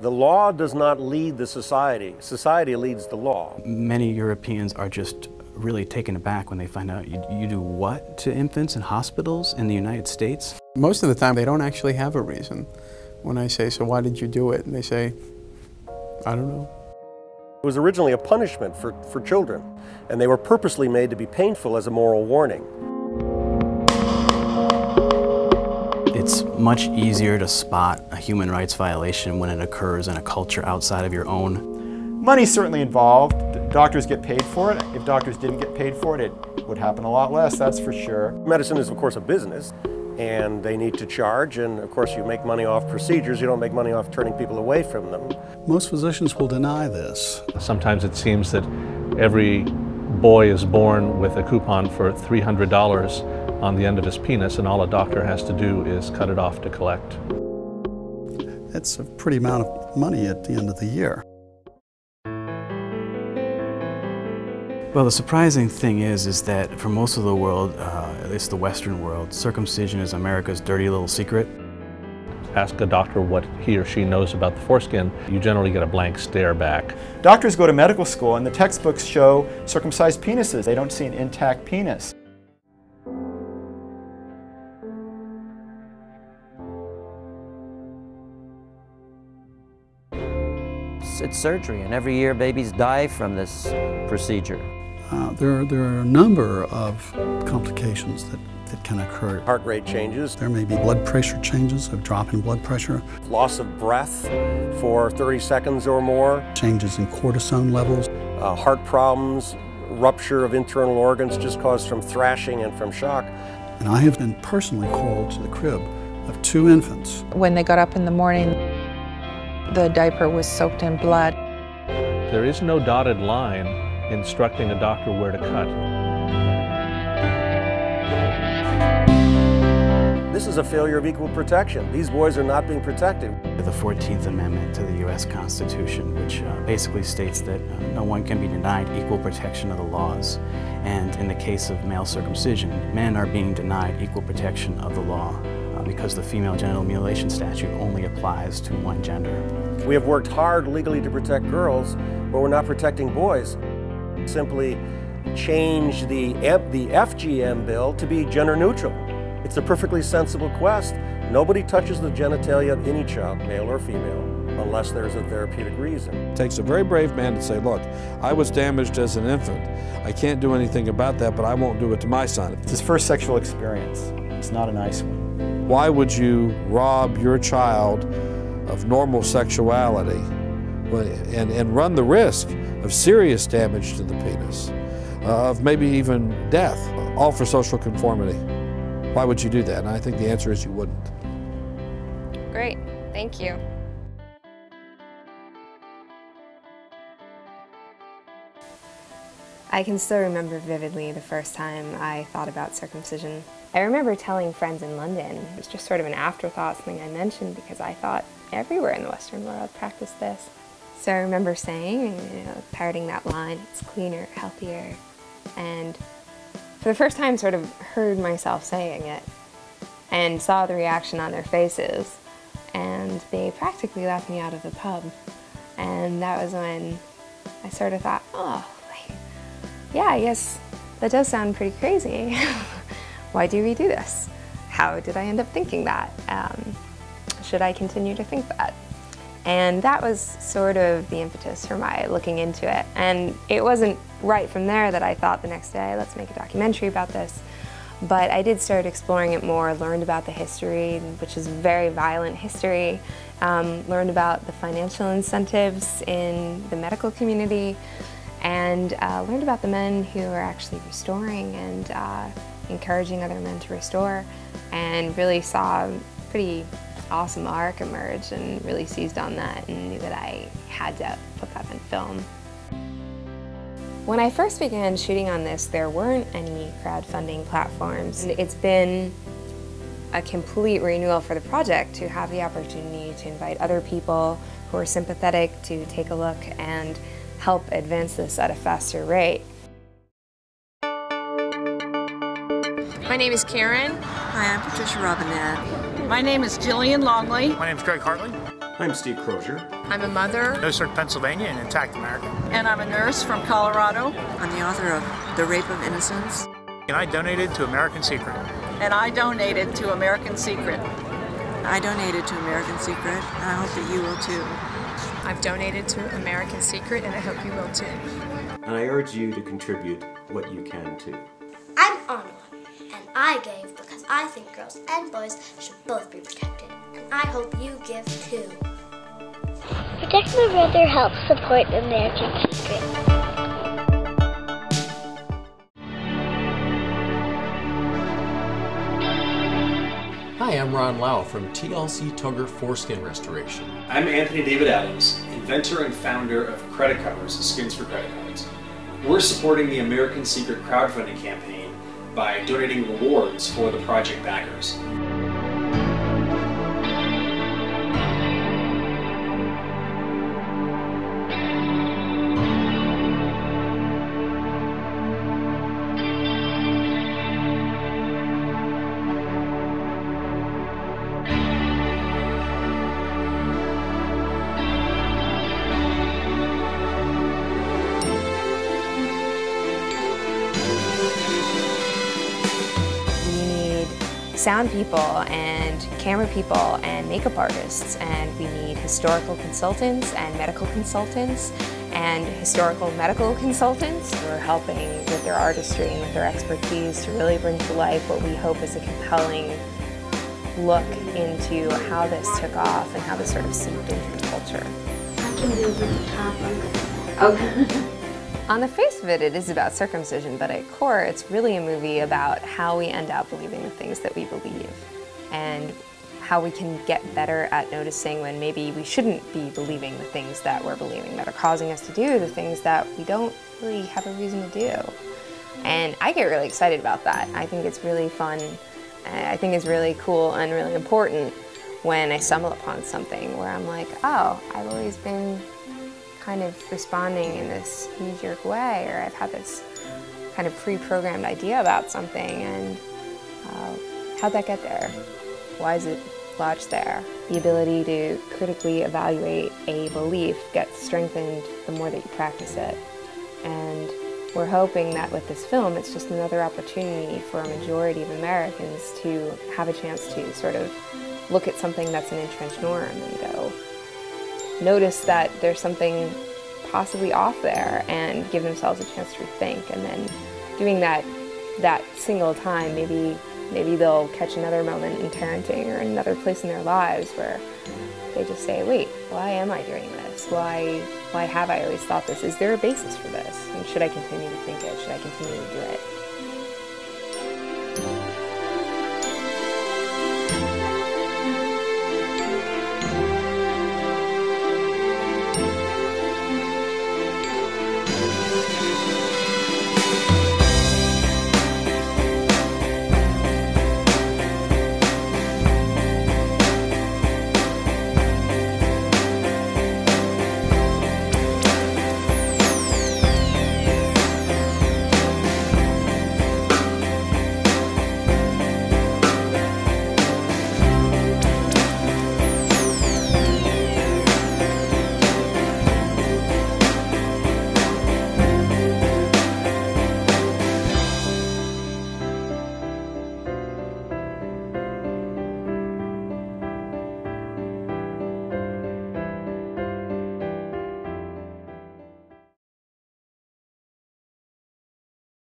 The law does not lead the society. Society leads the law. Many Europeans are just really taken aback when they find out you do what to infants in hospitals in the United States? Most of the time they don't actually have a reason. When I say, so why did you do it? And they say, I don't know. It was originally a punishment for children, and they were purposely made to be painful as a moral warning. It's much easier to spot a human rights violation when it occurs in a culture outside of your own. Money's certainly involved. Doctors get paid for it. If doctors didn't get paid for it, it would happen a lot less, that's for sure. Medicine is, of course, a business, and they need to charge, and of course you make money off procedures, you don't make money off turning people away from them. Most physicians will deny this. Sometimes it seems that every boy is born with a coupon for $300 on the end of his penis, and all a doctor has to do is cut it off to collect. That's a pretty amount of money at the end of the year. Well, the surprising thing is that for most of the world, at least the Western world, circumcision is America's dirty little secret. Ask a doctor what he or she knows about the foreskin, you generally get a blank stare back. Doctors go to medical school and the textbooks show circumcised penises. They don't see an intact penis. It's surgery, and every year babies die from this procedure. There are a number of complications that can occur. Heart rate changes. There may be blood pressure changes, a drop in blood pressure. Loss of breath for 30 seconds or more. Changes in cortisone levels. Heart problems, rupture of internal organs just caused from thrashing and from shock. And I have been personally called to the crib of 2 infants. When they got up in the morning, the diaper was soaked in blood. There is no dotted line instructing a doctor where to cut. This is a failure of equal protection. These boys are not being protected. The 14th Amendment to the U.S. Constitution, which basically states that no one can be denied equal protection of the laws. And in the case of male circumcision, men are being denied equal protection of the law because the female genital mutilation statute only applies to one gender. We have worked hard legally to protect girls, but we're not protecting boys. Simply change the FGM bill to be gender neutral. It's a perfectly sensible quest. Nobody touches the genitalia of any child, male or female, unless there's a therapeutic reason. It takes a very brave man to say, look, I was damaged as an infant. I can't do anything about that, but I won't do it to my son. It's his first sexual experience. It's not a nice one. Why would you rob your child of normal sexuality and run the risk of serious damage to the penis, of maybe even death, all for social conformity? Why would you do that? And I think the answer is you wouldn't. Great, thank you. I can still remember vividly the first time I thought about circumcision. I remember telling friends in London. It was just sort of an afterthought, something I mentioned because I thought everywhere in the Western world practiced this. So I remember saying, parroting that line, it's cleaner, healthier, and for the first time sort of heard myself saying it and saw the reaction on their faces, and they practically laughed me out of the pub. And that was when I sort of thought, oh, yeah, I guess that does sound pretty crazy. Why do we do this? How did I end up thinking that? Should I continue to think that? And that was sort of the impetus for my looking into it. And it wasn't right from there that I thought the next day, let's make a documentary about this. But I did start exploring it more, learned about the history, which is very violent history, learned about the financial incentives in the medical community, and learned about the men who are actually restoring and encouraging other men to restore, and really saw a pretty awesome arc emerge and really seized on that and knew that I had to put that in film. When I first began shooting on this, there weren't any crowdfunding platforms. It's been a complete renewal for the project to have the opportunity to invite other people who are sympathetic to take a look and help advance this at a faster rate. My name is Karen. Hi, I'm Patricia Robinette. My name is Jillian Longley. My name is Greg Hartley. I'm Steve Crozier. I'm a mother. Nurse Pennsylvania and Intact America. And I'm a nurse from Colorado. I'm the author of The Rape of Innocence. And I donated to American Secret. And I donated to American Secret. I donated to American Secret, and I hope that you will too. I've donated to American Secret, and I hope you will too. And I urge you to contribute what you can too. I'm Anna, and I gave because I think girls and boys should both be protected. And I hope you give too. Protect My Brother helps support American Secret. Hi, I'm Ron Lau from TLC Tugger Foreskin Restoration. I'm Anthony David Adams, inventor and founder of Credit Covers, Skins for Credit Cards. We're supporting the American Secret crowdfunding campaign by donating rewards for the project backers. Sound people and camera people and makeup artists, and we need historical consultants and medical consultants and historical medical consultants who are helping with their artistry and with their expertise to really bring to life what we hope is a compelling look into how this took off and how this sort of seeped into the culture. I can do the top one. Okay. On the face of it, it is about circumcision, but at core, it's really a movie about how we end up believing the things that we believe and how we can get better at noticing when maybe we shouldn't be believing the things that we're believing that are causing us to do the things that we don't really have a reason to do. And I get really excited about that. I think it's really fun. I think it's really cool and really important when I stumble upon something where I'm like, oh, I've always been kind of responding in this knee-jerk way, or I've had this kind of pre-programmed idea about something, and how'd that get there? Why is it lodged there? The ability to critically evaluate a belief gets strengthened the more that you practice it. And we're hoping that with this film, it's just another opportunity for a majority of Americans to have a chance to sort of look at something that's an entrenched norm and go, notice that there's something possibly off there and give themselves a chance to rethink. And then doing that single time, maybe they'll catch another moment in parenting or another place in their lives where they just say, wait, why am I doing this? Why have I always thought this? Is there a basis for this? And should I continue to think it? Should I continue to do it?